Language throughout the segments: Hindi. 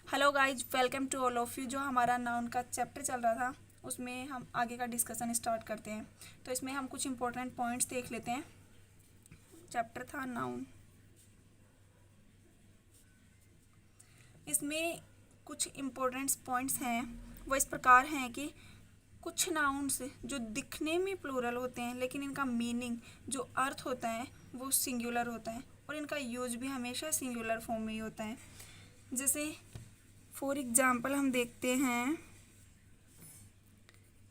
Hello guys, welcome to all of you. जो हमारा नाउन का चैप्टर चल रहा था उसमें हम आगे का डिस्कशन स्टार्ट करते हैं। तो इसमें हम कुछ इंपॉर्टेंट पॉइंट्स देख लेते हैं। चैप्टर था नाउन। इसमें कुछ इम्पोर्टेंट पॉइंट्स हैं, वो इस प्रकार हैं कि कुछ नाउन्स जो दिखने में प्लूरल होते हैं लेकिन इनका मीनिंग जो अर्थ होता है वो सिंगुलर होता है और इनका यूज भी हमेशा सिंगुलर फॉर्म में ही होता है। जैसे फॉर एग्जाम्पल हम देखते हैं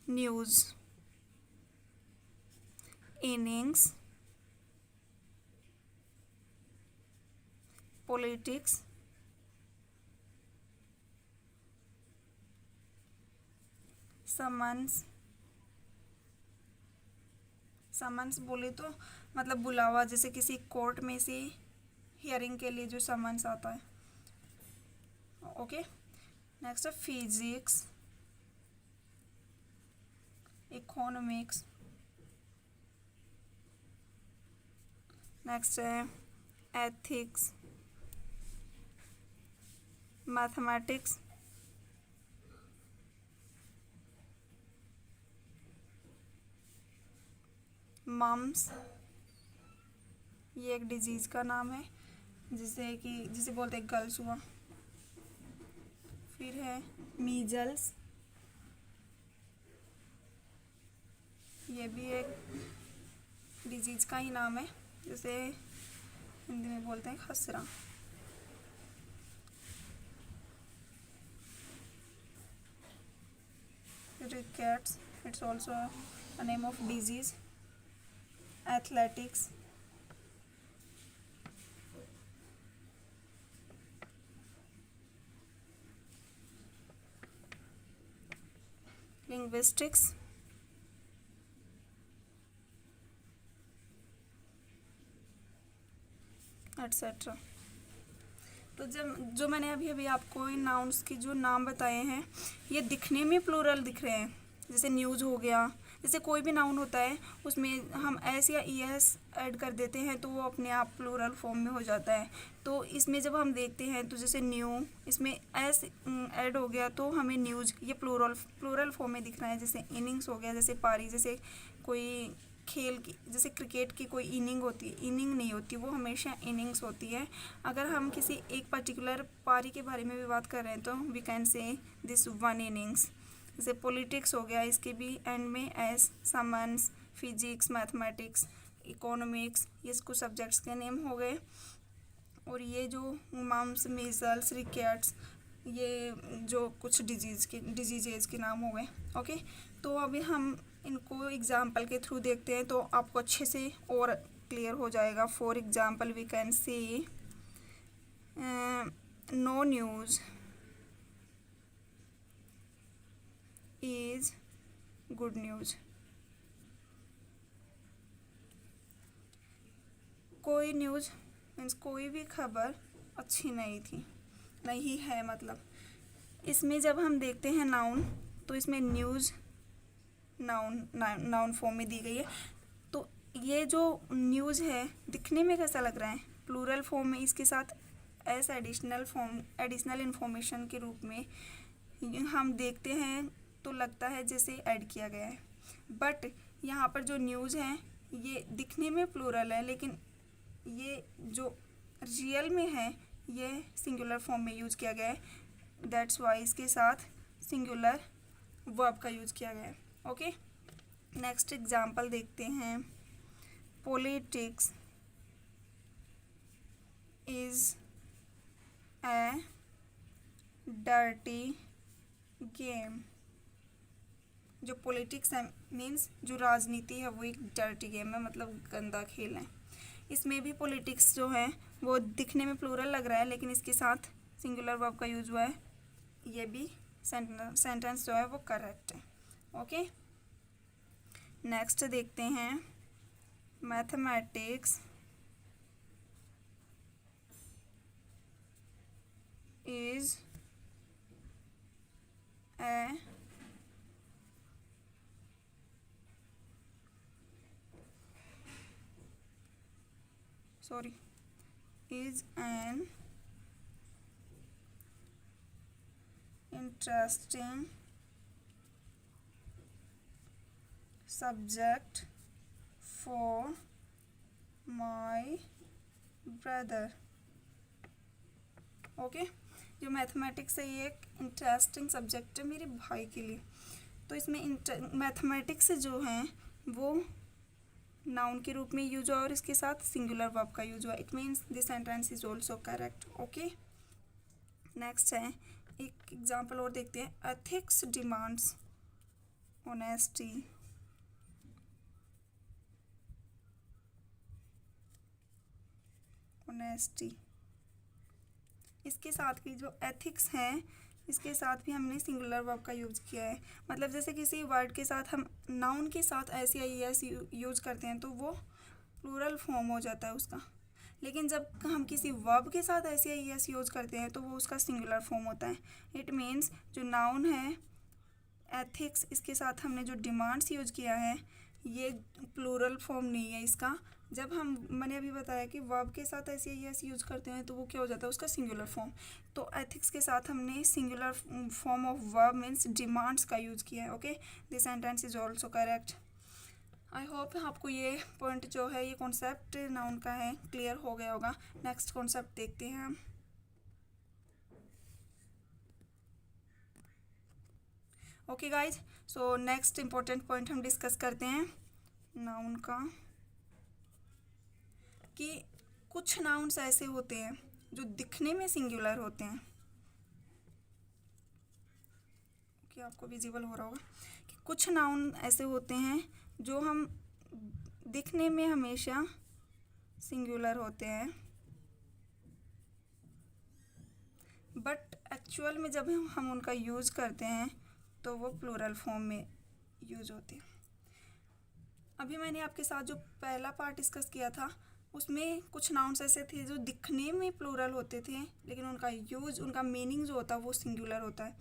news, innings, politics, summons. Summons बोले तो मतलब बुलावा, जैसे किसी कोर्ट में से हियरिंग के लिए जो समन्स आता है। ओके, नेक्स्ट है फिजिक्स, इकोनॉमिक्स, नेक्स्ट है एथिक्स, मैथमेटिक्स, मम्स, ये एक डिजीज़ का नाम है जिसे बोलते हैं गर्ल्स हुआ। फिर है मीजल्स, ये भी एक डिजीज़ का ही नाम है, जिसे हिंदी में बोलते हैं खसरा। Rickets, it's also a name of disease. Athletics, linguistics, etcetera. तो जब जो मैंने अभी अभी आपको इन नाउन्स के जो नाम बताए हैं ये दिखने में प्लूरल दिख रहे हैं। जैसे न्यूज़ हो गया, जैसे कोई भी नाउन होता है उसमें हम एस या ई एस ऐड कर देते हैं तो वो अपने आप प्लूरल फॉर्म में हो जाता है। तो इसमें जब हम देखते हैं तो जैसे न्यू, इसमें एस ऐड हो गया तो हमें न्यूज़ ये प्लूरल फॉर्म में दिख रहा है। जैसे इनिंग्स हो गया, जैसे पारी, जैसे कोई खेल की, जैसे क्रिकेट की कोई इनिंग होती है, इनिंग नहीं होती, वो हमेशा इनिंग्स होती है। अगर हम किसी एक पर्टिकुलर पारी के बारे में भी बात कर रहे हैं तो we can say this one innings. जैसे पॉलिटिक्स हो गया, इसके भी एंड में S, summons, physics, mathematics, economics, ये कुछ सब्जेक्ट्स के नेम हो गए। और ये जो मम्स, मीजल्स, रिकेट्स, ये जो कुछ डिजीजेज के नाम हो गए। ओके, तो अभी हम इनको एग्जाम्पल के थ्रू देखते हैं तो आपको अच्छे से और क्लियर हो जाएगा। For example we can see no news is good news. कोई न्यूज़ मीन्स कोई भी खबर अच्छी नहीं थी, नहीं है मतलब। इसमें जब हम देखते हैं नाउन तो इसमें न्यूज़ नाउन फॉर्म में दी गई है। तो ये जो न्यूज़ है दिखने में कैसा लग रहा है, प्लूरल फॉर्म में, इसके साथ एस एडिशनल इंफॉर्मेशन के रूप में हम देखते हैं तो लगता है जैसे ऐड किया गया है। बट यहाँ पर जो न्यूज़ है ये दिखने में प्लूरल है, लेकिन ये जो रियल में है ये सिंगुलर फॉर्म में यूज़ किया गया है। दैट्स वाई इसके साथ सिंगुलर वर्ब का यूज़ किया गया है। ओके, नेक्स्ट एग्जाम्पल देखते हैं। Politics is a dirty game. जो पॉलिटिक्स है मीन्स जो राजनीति है वो एक डर्टी गेम है, मतलब गंदा खेल है। इसमें भी पॉलिटिक्स जो है वो दिखने में प्लूरल लग रहा है लेकिन इसके साथ सिंगुलर वर्ब का यूज हुआ है। ये भी सेंटेंस जो है वो करेक्ट है। ओके, नेक्स्ट देखते हैं mathematics is a is an interesting subject for my brother. Okay, जो मैथमेटिक्स है ये एक इंटरेस्टिंग सब्जेक्ट है मेरे भाई के लिए। तो इसमें मैथमेटिक्स जो हैं वो नाउन के रूप में यूज हुआ और इसके साथ सिंगुलर वर्ब का यूज हुआ। It means this sentence is also correct. Okay, next है एक एग्जाम्पल और देखते हैं। Ethics demands honesty. ऑनेस्टी, इसके साथ की जो एथिक्स हैं इसके साथ भी हमने सिंगुलर वर्ब का यूज़ किया है। मतलब जैसे किसी वर्ड के साथ हम नाउन के साथ ऐसे एस यूज करते हैं तो वो प्लूरल फॉर्म हो जाता है उसका, लेकिन जब हम किसी वर्ब के साथ ऐसे एस यूज करते हैं तो वो उसका सिंगुलर फॉर्म होता है। इट मीन्स जो नाउन है एथिक्स, इसके साथ हमने जो डिमांड्स यूज किया है ये प्लूरल फॉर्म नहीं है इसका। जब मैंने अभी बताया कि वर्ब के साथ ऐसे यस यूज करते हैं तो वो क्या हो जाता है उसका सिंगुलर फॉर्म। तो एथिक्स के साथ हमने singular form of verb means demands का यूज किया है। Okay, this sentence is also correct. I hope आपको ये पॉइंट जो है ये कॉन्सेप्ट नाउन का है क्लियर हो गया होगा। नेक्स्ट कॉन्सेप्ट देखते हैं हम। Okay guys, so next important point हम डिस्कस करते हैं नाउन का, कि कुछ नाउन्स ऐसे होते हैं जो दिखने में सिंगुलर होते हैं। ओके, आपको विजिबल हो रहा होगा कि कुछ नाउन ऐसे होते हैं जो हम दिखने में हमेशा सिंगुलर होते हैं, बट एक्चुअल में जब हम उनका यूज़ करते हैं तो वो प्लूरल फॉर्म में यूज होते हैं। अभी मैंने आपके साथ जो पहला पार्ट डिस्कस किया था उसमें कुछ नाउन्स ऐसे थे जो दिखने में प्लूरल होते थे लेकिन उनका यूज, उनका मीनिंग जो होता है वो सिंगुलर होता है।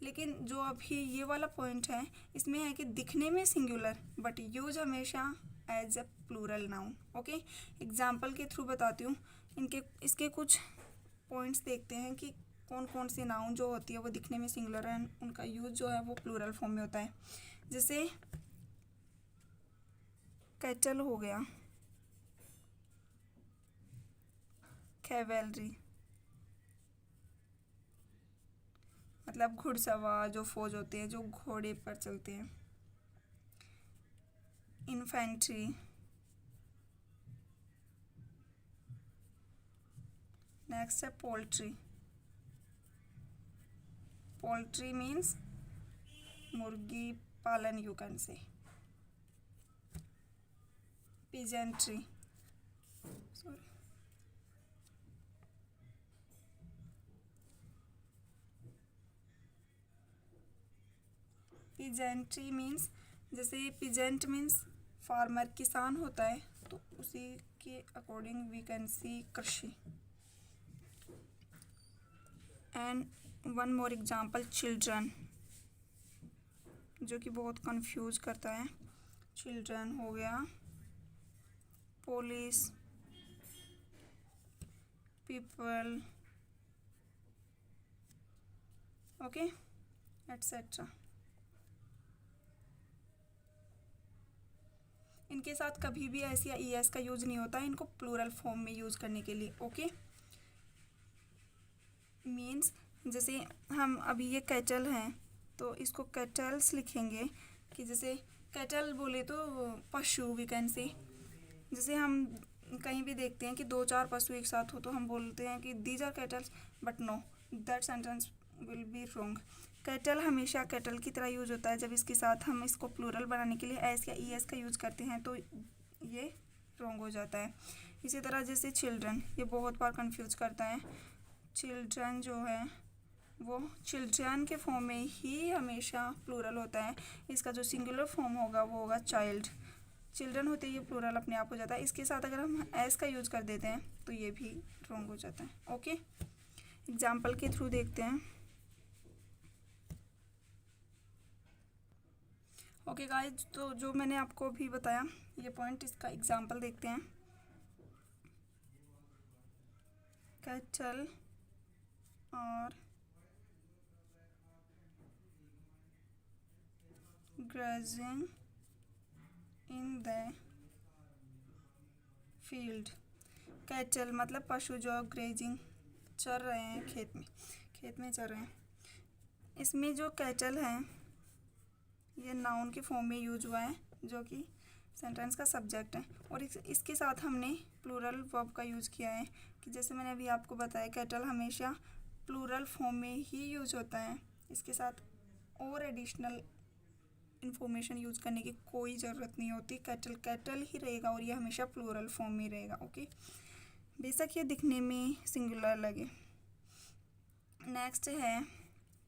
लेकिन जो अभी ये वाला पॉइंट है इसमें है कि दिखने में सिंगुलर बट यूज हमेशा as a plural noun. Okay, example के थ्रू बताती हूँ। इसके कुछ पॉइंट्स देखते हैं कि कौन कौन सी नाउन जो होती है वो दिखने में सिंगुलर है, उनका यूज जो है वो प्लूरल फॉर्म में होता है। जैसे कैटल हो गया, कैवेलरी मतलब घुड़सवार जो फौज होते हैं जो घोड़े पर चलते हैं। इन्फेंट्री, नेक्स्ट है पोल्ट्री। पोल्ट्री मीन्स मुर्गी पालन, you can say. Peasantry, sorry, peasantry means, जैसे पिजेंट मीन्स फार्मर, किसान होता है तो उसी के अकॉर्डिंग वी कैन सी कृषि। And one more example, children, जो कि बहुत कंफ्यूज करता है। चिल्ड्रन हो गया, पुलिस, पीपल, ओके, एटसेट्रा। इनके साथ कभी भी एस या ई एस का यूज नहीं होता है इनको प्लूरल फॉर्म में यूज करने के लिए। ओके, मीन्स जैसे हम अभी ये कैटल हैं तो इसको कैटल्स लिखेंगे कि जैसे कैटल बोले तो पशु, वी कैन से। जैसे हम कहीं भी देखते हैं कि 2-4 पशु एक साथ हो तो हम बोलते हैं कि these are cattles, but no, that sentence will be wrong. Cattle हमेशा कैटल की तरह यूज होता है, जब इसके साथ हम इसको प्लूरल बनाने के लिए एस या ई एस का यूज करते हैं तो ये रॉन्ग हो जाता है। इसी तरह जैसे चिल्ड्रन, ये बहुत बार कंफ्यूज करता है। चिल्ड्रन जो है वो चिल्ड्रन के फॉर्म में ही हमेशा प्लूरल होता है, इसका जो सिंगुलर फॉर्म होगा वो होगा चाइल्ड। चिल्ड्रन होते ही ये प्लूरल अपने आप हो जाता है, इसके साथ अगर हम एस का यूज कर देते हैं तो ये भी रॉन्ग हो जाता है। ओके, एग्जाम्पल के थ्रू देखते हैं। ओके गाइस, तो जो मैंने आपको अभी बताया ये पॉइंट, इसका एग्जाम्पल देखते हैं। कैटल और grazing in the field। Cattle मतलब पशु जो ग्रेजिंग चर रहे हैं खेत में चर रहे हैं। इसमें जो कैटल है ये नाउन के फॉर्म में यूज हुआ है जो कि सेंटेंस का सब्जेक्ट है। और इसके साथ हमने प्लूरल वर्ब का यूज़ किया है कि जैसे मैंने अभी आपको बताया कैटल हमेशा प्लूरल फॉर्म में ही यूज होता है। इसके साथ और एडिशनल इंफॉर्मेशन यूज़ करने की कोई ज़रूरत नहीं होती। कैटल कैटल ही रहेगा और ये हमेशा प्लूरल फॉर्म में रहेगा। ओके, बेशक ये दिखने में सिंगुलर लगे। नेक्स्ट है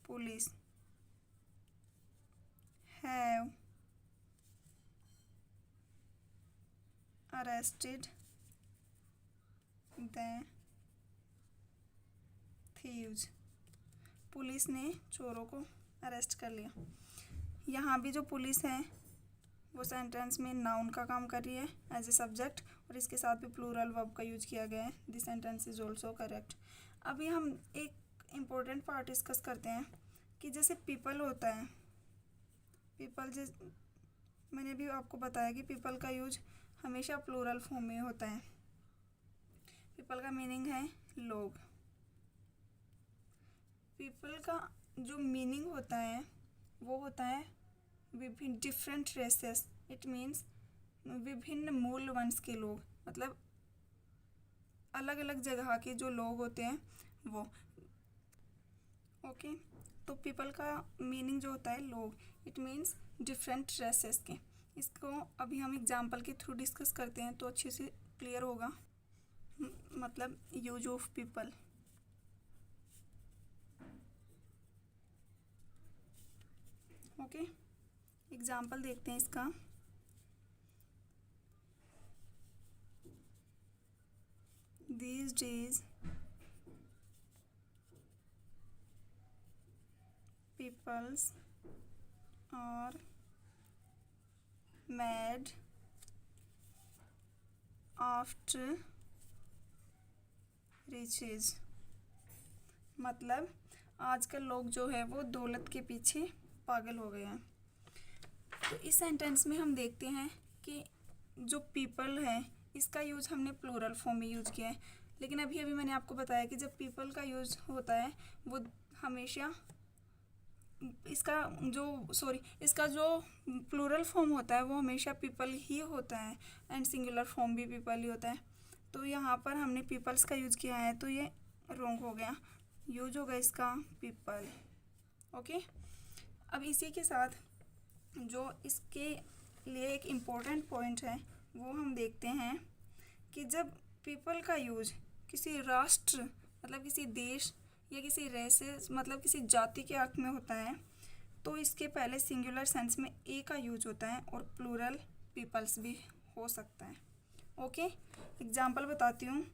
police. Have arrested the thieves. Police ने चोरों को अरेस्ट कर लिया। यहाँ भी जो पुलिस है वो सेंटेंस में नाउन का काम कर रही है एज ए सब्जेक्ट और इसके साथ भी प्लूरल वर्ब का यूज किया गया है। This sentence is also correct. अभी हम एक इम्पोर्टेंट पार्ट डिस्कस करते हैं कि जैसे पीपल होता है, पीपल मैंने भी आपको बताया कि पीपल का यूज हमेशा प्लूरल फॉर्म में होता है। पीपल का मीनिंग है लोग। पीपल का जो मीनिंग होता है वो होता है विभिन्न डिफरेंट रेसेस। इट मीन्स विभिन्न मूल वंश के लोग, मतलब अलग अलग जगह के जो लोग होते हैं वो। ओके, तो पीपल का मीनिंग जो होता है लोग, इट मीन्स डिफरेंट रेसेस के। इसको अभी हम एग्जाम्पल के थ्रू डिस्कस करते हैं तो अच्छे से क्लियर होगा। मतलब use of people. Okay, example देखते हैं इसका। These days peoples are mad after riches। मतलब आजकल लोग जो है वो दौलत के पीछे पागल हो गए हैं। तो इस सेंटेंस में हम देखते हैं कि जो पीपल है इसका यूज़ हमने प्लूरल फॉर्म में यूज़ किया है। लेकिन अभी मैंने आपको बताया कि जब पीपल का यूज़ होता है वो हमेशा इसका जो प्लूरल फॉर्म होता है वो हमेशा पीपल ही होता है एंड सिंगुलर फॉर्म भी पीपल ही होता है। तो यहाँ पर हमने पीपल्स का यूज़ किया है तो ये रॉन्ग हो गया। यूज होगा इसका पीपल। ओके, अब इसी के साथ जो इसके लिए एक इम्पोर्टेंट पॉइंट है वो हम देखते हैं कि जब पीपल का यूज किसी राष्ट्र मतलब किसी देश या किसी रेसेस मतलब किसी जाति के अर्थ में होता है तो इसके पहले सिंगुलर सेंस में ए का यूज होता है और प्लूरल पीपल्स भी हो सकता है। ओके, एग्जाम्पल बताती हूँ।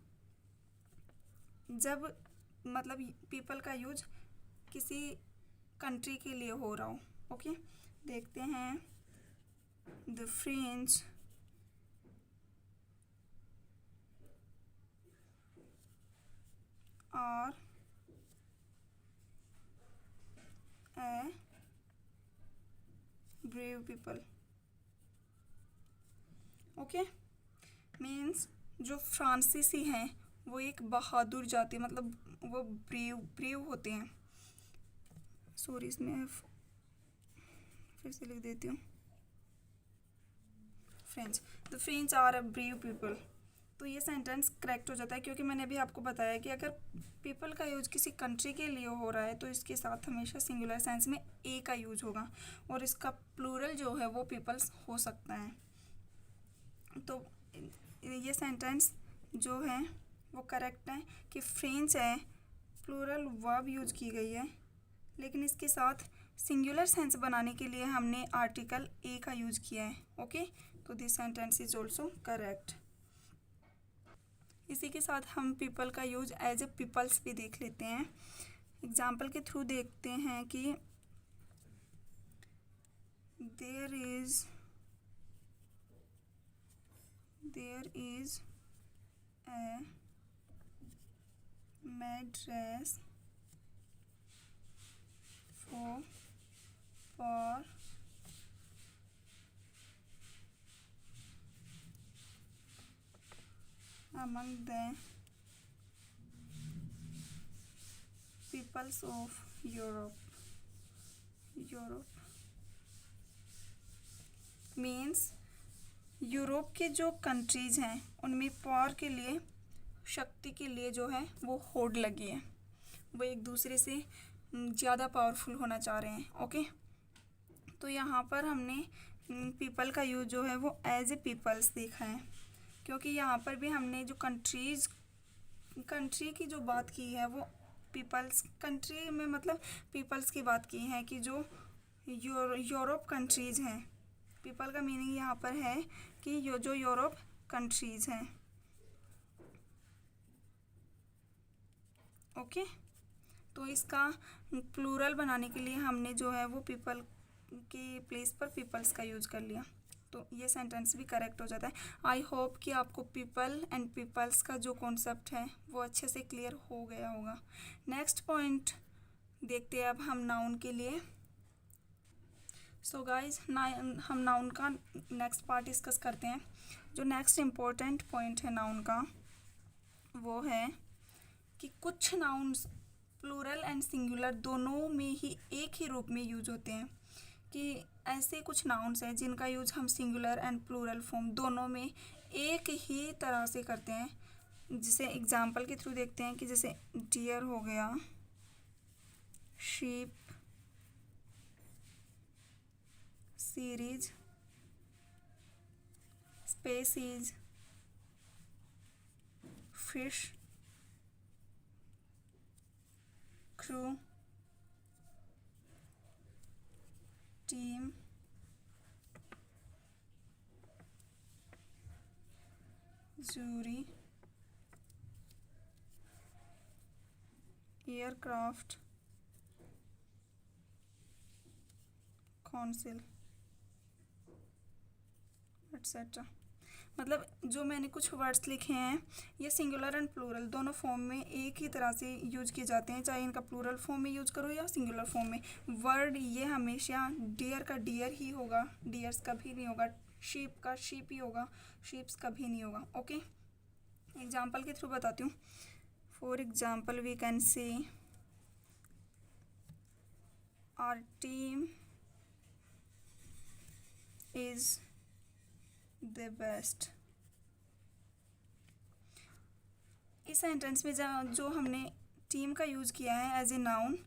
जब मतलब पीपल का यूज किसी कंट्री के लिए हो रहा हो। ओके, देखते हैं। The French are a brave people. Okay, means जो फ्रांसीसी हैं वो एक बहादुर जाति मतलब वो ब्रेव होते हैं। सॉरी, इसमें फिर से लिख देती हूँ। The French are a brave people. तो ये सेंटेंस करेक्ट हो जाता है क्योंकि मैंने अभी आपको बताया कि अगर पीपल का यूज किसी कंट्री के लिए हो रहा है तो इसके साथ हमेशा सिंगुलर सेंस में ए का यूज होगा और इसका प्लूरल जो है वो पीपल्स हो सकता है। तो ये सेंटेंस जो है वो करेक्ट है कि फ्रेंच है, प्लूरल वर्ब यूज की गई है, लेकिन इसके साथ सिंगुलर सेंस बनाने के लिए हमने आर्टिकल ए का यूज किया है। ओके, तो this sentence is also correct. इसी के साथ हम पीपल का यूज एज ए पीपल्स भी देख लेते हैं। एग्जाम्पल के थ्रू देखते हैं कि there is a madness for among the peoples of Europe means Europe के जो कंट्रीज़ हैं उनमें पावर के लिए, शक्ति के लिए जो है वो होड़ लगी है, वो एक दूसरे से ज़्यादा पावरफुल होना चाह रहे हैं। ओके, तो यहाँ पर हमने पीपल का यूज जो है वो एज ए पीपल्स देखा है, क्योंकि यहाँ पर भी हमने जो कंट्री की जो बात की है वो पीपल्स, कंट्री में मतलब पीपल्स की बात की है कि जो यूरोप कंट्रीज़ हैं। पीपल का मीनिंग यहाँ पर है कि जो यूरोप कंट्रीज़ हैं। ओके, तो इसका प्लूरल बनाने के लिए हमने जो है वो पीपल के प्लेस पर पीपल्स का यूज़ कर लिया, तो ये सेंटेंस भी करेक्ट हो जाता है। आई होप कि आपको पीपल एंड पीपल्स का जो कॉन्सेप्ट है वो अच्छे से क्लियर हो गया होगा। नेक्स्ट पॉइंट देखते हैं अब हम नाउन के लिए। सो गाइज, हम नाउन का नेक्स्ट पार्ट डिस्कस करते हैं। जो नेक्स्ट इम्पोर्टेंट पॉइंट है नाउन का वो है कि कुछ नाउन्स प्लूरल एंड सिंगुलर दोनों में ही एक ही रूप में यूज होते हैं, कि ऐसे कुछ नाउन्स हैं जिनका यूज हम सिंगुलर एंड प्लूरल फॉर्म दोनों में एक ही तरह से करते हैं। जिसे एग्जाम्पल के थ्रू देखते हैं कि जैसे डियर हो गया, sheep, series, species, fish, crew, team, jury, aircraft, council, etcetera. मतलब जो मैंने कुछ वर्ड्स लिखे हैं ये सिंगुलर एंड प्लूरल दोनों फॉर्म में एक ही तरह से यूज किए जाते हैं, चाहे इनका प्लूरल फॉर्म में यूज करो या सिंगुलर फॉर्म में। वर्ड ये हमेशा डियर का डियर ही होगा, डियर्स कभी नहीं होगा, शीप का शीप ही होगा, शीप्स कभी नहीं होगा। ओके, एग्जाम्पल के थ्रू बताती हूँ। For example we can say our team is the best. इस सेंटेंस में जो हमने टीम का यूज़ किया है एज ए नाउन,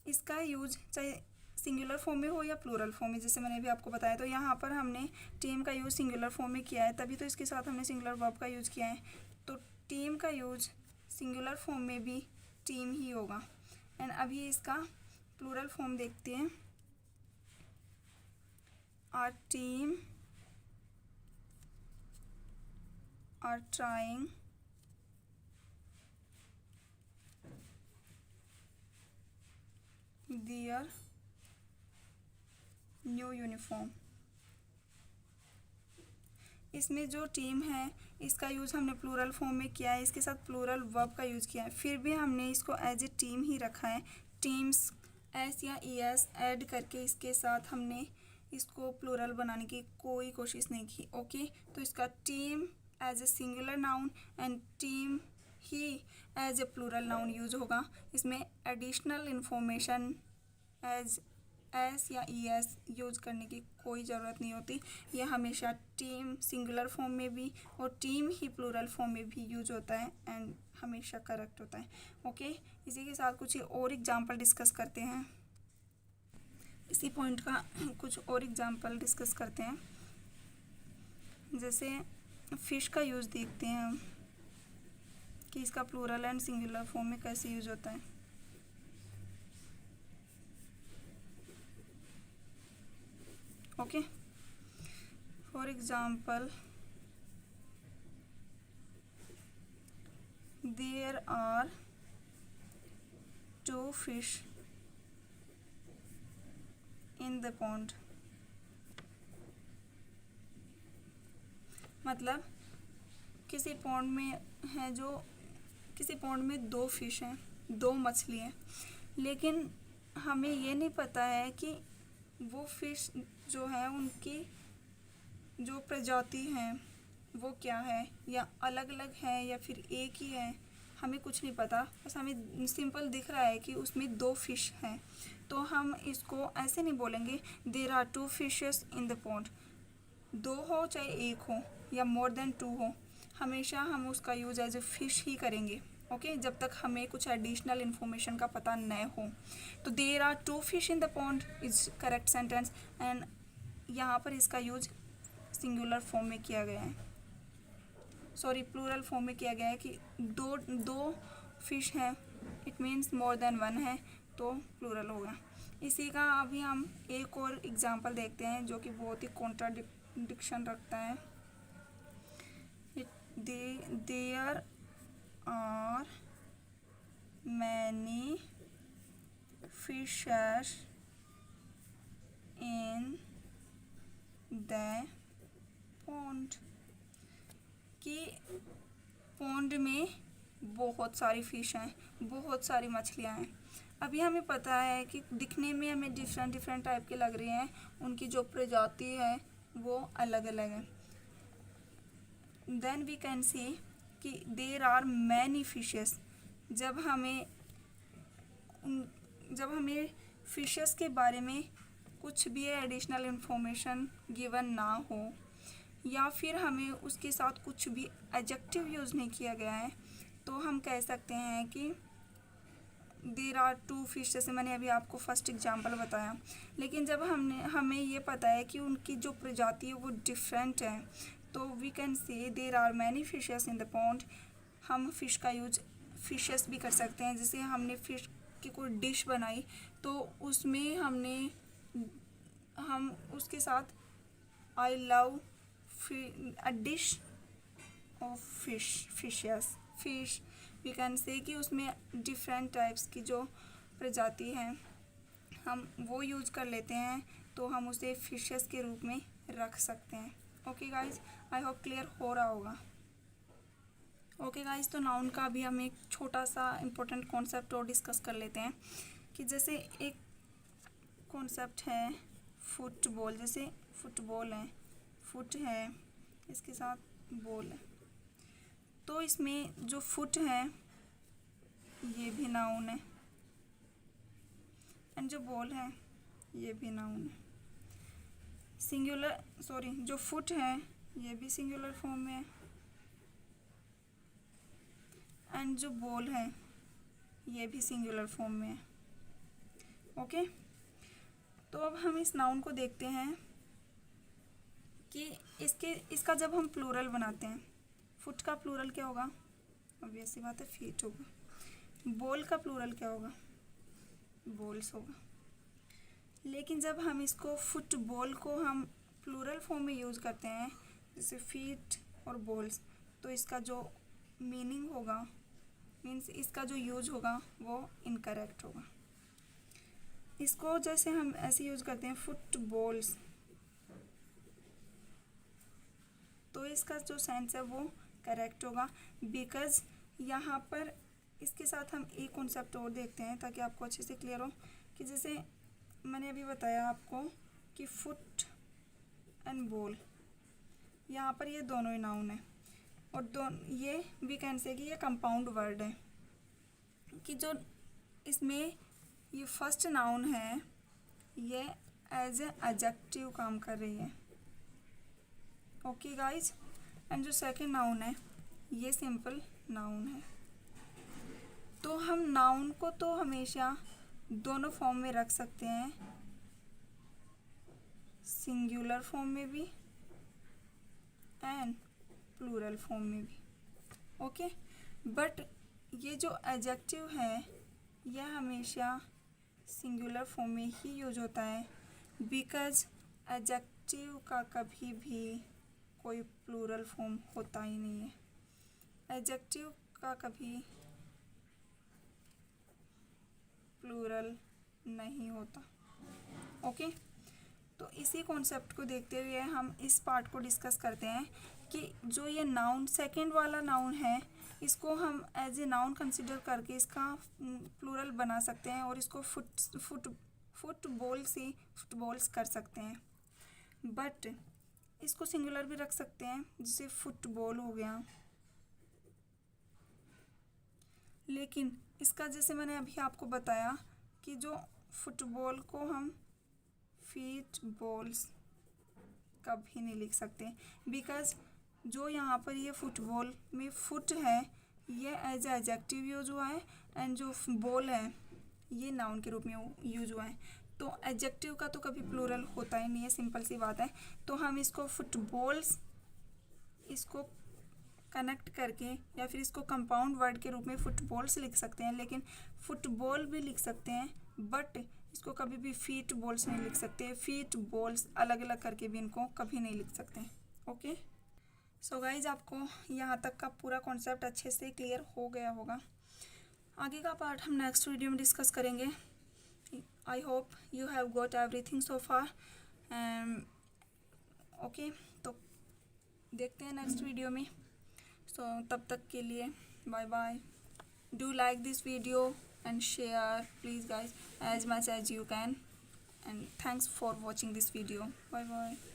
इसका यूज चाहे सिंगुलर फॉर्म में हो या प्लूरल फॉर्म में, जैसे मैंने भी आपको बताया, तो यहाँ पर हमने टीम का यूज़ सिंगुलर फॉर्म में किया है, तभी तो इसके साथ हमने सिंगुलर वर्ब का यूज़ किया है। तो टीम का यूज सिंगुलर फॉर्म में भी टीम ही होगा। एंड अभी इसका प्लूरल फॉर्म देखते हैं। Our team are trying their new uniform. इसमें जो टीम है इसका यूज़ हमने प्लूरल फॉर्म में किया है, इसके साथ प्लूरल वर्ब का यूज़ किया है, फिर भी हमने इसको एज ए टीम ही रखा है। टीम्स एस या ई एस ऐड करके इसके साथ हमने इसको प्लूरल बनाने की कोई कोशिश नहीं की। ओके, तो इसका team as a singular noun and team ही as a plural noun use होगा। इसमें एडिशनल इंफॉर्मेशन एज एस या ई एस यूज करने की कोई ज़रूरत नहीं होती। यह हमेशा टीम सिंगुलर फॉर्म में भी और टीम ही प्लूरल फॉर्म में भी यूज होता है एंड हमेशा करेक्ट होता है। ओके, इसी के साथ कुछ और एग्जांपल डिस्कस करते हैं। इसी पॉइंट का कुछ और एग्जांपल डिस्कस करते हैं। जैसे फ़िश का यूज़ देखते हैं हम कि इसका प्लूरल एंड सिंगुलर फॉर्म में कैसे यूज होता है। Okay, for example there are 2 fish in the pond. मतलब किसी पॉन्ड में है जो किसी पॉन्ड में 2 फिश हैं, 2 मछली हैं, लेकिन हमें ये नहीं पता है कि वो फिश जो है उनकी जो प्रजाति हैं वो क्या है, या अलग अलग है या फिर एक ही है, हमें कुछ नहीं पता। बस हमें सिंपल दिख रहा है कि उसमें 2 फिश हैं, तो हम इसको ऐसे नहीं बोलेंगे there are 2 fishes in the pond. 2 हो चाहे 1 हो या मोर देन 2 हो, हमेशा हम उसका यूज एज ए फिश ही करेंगे। ओके, जब तक हमें कुछ एडिशनल इन्फॉर्मेशन का पता न हो। तो there are 2 fish in the pond is correct sentence, and यहाँ पर इसका यूज सिंगुलर फॉर्म में किया गया है, सॉरी प्लूरल फॉर्म में किया गया है कि दो फिश हैं, इट मीन्स मोर देन 1 है, तो प्लूरल होगा। इसी का अभी हम एक और एग्जांपल देखते हैं जो कि बहुत ही कॉन्ट्राडिक्शन रखता है। There are many fishes in the pond, कि पॉन्ड में बहुत सारी फिश हैं, बहुत सारी मछलियाँ हैं। अभी हमें पता है कि दिखने में हमें डिफरेंट टाइप के लग रही हैं, उनकी जो प्रजाति है वो अलग अलग है। देन वी कैन सी कि देयर आर मैनी फिशेस। जब हमें फिशेस के बारे में कुछ भी एडिशनल इंफॉर्मेशन गिवन ना हो, या फिर हमें उसके साथ कुछ भी एडजेक्टिव यूज़ नहीं किया गया है, तो हम कह सकते हैं कि देयर आर 2 फिश, जैसे मैंने अभी आपको फर्स्ट एग्जांपल बताया। लेकिन जब हमें ये पता है कि उनकी जो प्रजाति है वो डिफरेंट है, तो we can say there are many fishes in the pond. हम फिश का यूज फिशेस भी कर सकते हैं। जैसे हमने फिश की कोई डिश बनाई, तो उसमें हम उसके साथ I love a dish of fish we can say कि उसमें डिफरेंट टाइप्स की जो प्रजाति है हम वो यूज कर लेते हैं, तो हम उसे फिशेस के रूप में रख सकते हैं। Okay guys, I hope clear हो रहा होगा। ओके गाइज, तो नाउन का अभी हम एक छोटा सा इम्पोर्टेंट कॉन्सेप्ट और डिस्कस कर लेते हैं कि जैसे एक कॉन्सेप्ट है फुटबॉल। जैसे फुटबॉल है, फुट है, इसके साथ बॉल है, तो इसमें जो फुट है ये भी नाउन है, एंड जो बॉल है ये भी नाउन है। जो फुट है ये भी सिंगुलर फॉर्म में है, एंड जो बॉल है ये भी सिंगुलर फॉर्म में है। ओके, तो अब हम इस नाउन को देखते हैं कि इसका जब हम प्लूरल बनाते हैं, फुट का प्लूरल क्या होगा, ऑब्वियस सी बात है फीट होगा। बॉल का प्लूरल क्या होगा, बॉल्स होगा। लेकिन जब हम इसको फुटबॉल को हम प्लूरल फॉर्म में यूज़ करते हैं, जैसे फीट और बॉल्स, तो इसका जो मीनिंग होगा, मीन्स इसका जो यूज होगा वो इनकरेक्ट होगा। इसको जैसे हम ऐसे यूज़ करते हैं फुटबॉल्स, तो इसका जो सेंस है वो करेक्ट होगा, बिकॉज यहाँ पर इसके साथ हम एक कॉन्सेप्ट और देखते हैं ताकि आपको अच्छे से क्लियर हो कि जैसे मैंने अभी बताया आपको कि फुट एंड बॉल, यहाँ पर ये दोनों ही नाउन है, और ये वी कैन से कि ये कंपाउंड वर्ड है, कि जो इसमें ये फर्स्ट नाउन है ये एज ए एडजेक्टिव काम कर रही है। ओके गाइज, एंड जो सेकंड नाउन है ये सिंपल नाउन है। तो हम नाउन को तो हमेशा दोनों फॉर्म में रख सकते हैं, सिंगुलर फॉर्म में भी एंड प्लूरल फॉर्म में भी। ओके, बट ये जो एडजेक्टिव है यह हमेशा सिंगुलर फॉर्म में ही यूज होता है, बिकॉज एडजेक्टिव का कभी भी कोई प्लूरल फॉर्म होता ही नहीं है। एडजेक्टिव का कभी प्लूरल नहीं होता। ओके, तो इसी कॉन्सेप्ट को देखते हुए हम इस पार्ट को डिस्कस करते हैं कि जो ये नाउन सेकंड वाला नाउन है इसको हम एज ए नाउन कंसिडर करके इसका प्लूरल बना सकते हैं और इसको फुटबॉल से फुटबॉल्स कर सकते हैं। बट इसको सिंगुलर भी रख सकते हैं, जैसे फुटबॉल हो गया। लेकिन इसका जैसे मैंने अभी आपको बताया कि जो फुटबॉल को हम फीट बॉल्स कभी नहीं लिख सकते, बिकॉज जो यहाँ पर ये फुटबॉल में फुट है ये एज एडजेक्टिव यूज हुआ है, एंड जो बॉल है ये नाउन के रूप में यूज हुआ है। तो एडजेक्टिव का तो कभी प्लूरल होता ही नहीं है, सिंपल सी बात है। तो हम इसको फुटबॉल्स, इसको कनेक्ट करके या फिर इसको कंपाउंड वर्ड के रूप में फुटबॉल्स लिख सकते हैं, लेकिन फुटबॉल भी लिख सकते हैं, बट इसको कभी भी फीट बॉल्स नहीं लिख सकते। फीट बॉल्स अलग अलग करके भी इनको कभी नहीं लिख सकते। ओके, सो गाइज आपको यहाँ तक का पूरा कॉन्सेप्ट अच्छे से क्लियर हो गया होगा। आगे का पार्ट हम नेक्स्ट वीडियो में डिस्कस करेंगे। I hope you have got everything so far. Okay, तो देखते हैं नेक्स्ट वीडियो में। सो तब तक के लिए bye bye. Do like this video and share please guys as much as you can, and thanks for watching this video. Bye bye.